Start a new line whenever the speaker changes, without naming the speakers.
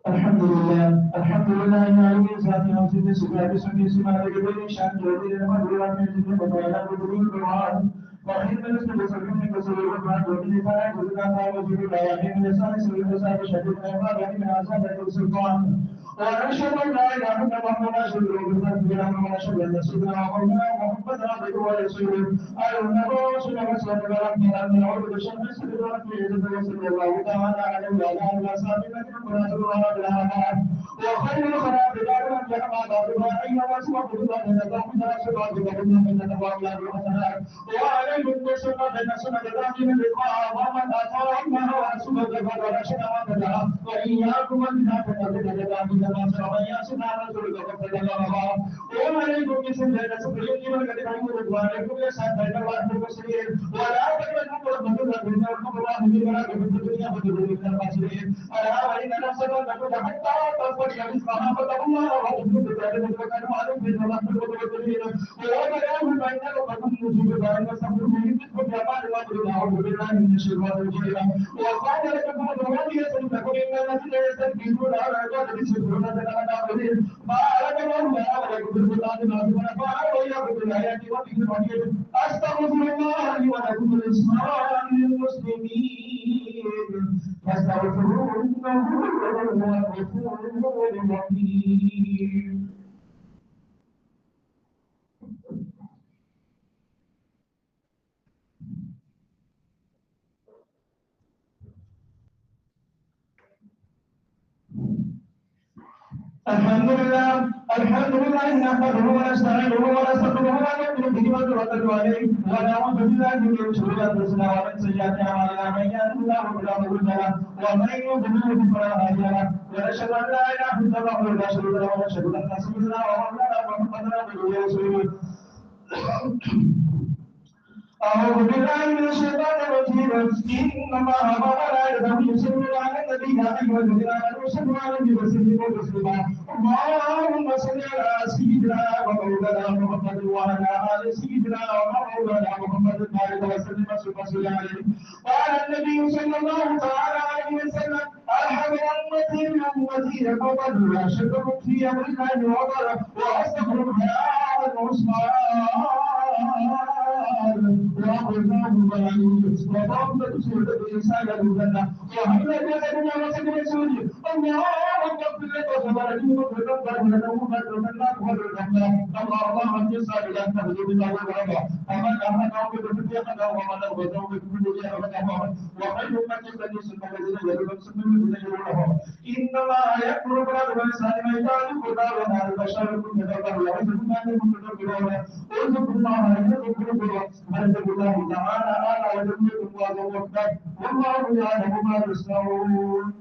الحمد لله العلي ذات وصف صفات سمي سمات جبين شان جبين مدرا من جبين مدرا بدرين قرآن وحين من اسم بسرين كسر الرحمن ومن فلا جزنا ما وجود لا وحين من لسان سر لسان شديد ما وحين من عذاب السلطان ونشهد ان لا اله الا الله ولا شريك له ونشهد ان سيدنا محمدا عبده ورسوله النبي صلى الله عليه وسلم نعوذ بشر سيدنا صلى الله تعالى عليه وعلى اله وصحبه وخير الخلائق بعد من جمع بعض الرائعين واسمع بالله من الله من رسول الله من الله الحسنات وعليكم بسنة بين سنة الله من لقاء ومن أطاع الله ورسوله فقد رشد وهدى وإياكم والبدعة فإن البدعة كما سمع ياسنا رسول فقد الله وعليكم بسنة سبيل من قد يمر وعليكم يسعد بين الله المسلمين ولا تكلموا ربكم بين الله بما في الدنيا وتدعوا من المسلمين ألا وإن نفسك تكون حتى تصبر رزقها فاتقوا الله وأطيعوا ذلك وكان معلوم بين الله والمسلمين وبيان بيننا وبين نزول بين الصبر من جمال وجهه أعوذ بالله من الشيطان الرجيم وقال لكم الذي يسلكم إن الذين يستكبرون على عبادة يسلكون لنا ما لكم ما عليكم بالسلطان العظيم فأنا وإياكم بالآيات والذكر الحكيم أستغفر الله لي ولكم ولإسرائيل المسلمين فاستغفروه إنه هو الغفور الرحيم. الحمد لله نحمده ونستعينه ونستغفره ونؤمن به ونتوكل عليه ونعوذ بالله من شرور انفسنا ومن سيئات اعمالنا من يهده الله فلا مضل له ومن يضلل فلا هادي له ونشهد ان لا اله الا الله وحده لا شريك له ونشهد ان سيدنا ومولانا محمدا عبده ورسوله. أعوذ بالله من الشيطان الرجيم إن الله وملائكته يصلون على النبي يا أيها الذين آمنوا صلوا عليه وسلموا تسليما اللهم صل على سيدنا ومولانا محمد وعلى آل سيدنا ومولانا محمد وسلم وصل عليه وعلى النبي صلى الله تعالى عليه وسلم أرحم أمتي بأمتي يقبل وأشدهم في أمر الله وضر وأصدقهم حياء وعثمان وأخذناه بالعلوم وضربت سورة الإنسان الجنة وحمل جسدنا وسكن سوري اللهم اغفر لك وصبرك وتقبل ونوم وتنام وتنام اللهم انت صالحا تهدي بنا وغربا فمن أهداه بفتيحنا ومن أغداه بكل جهة وخير من يستني سنة الذين يدعون سنة الذين يدعونهم إن الله يأمر بالعدل والإحسان وإيتاء ذي القربى وينهى عن الفحشاء والمنكر والبغي يعظكم لعلكم تذكرون اذكروا الله يذكركم واذكروا الله تعالى آلاء يذكركم والله أكبر والله يعلم ما تصنعون.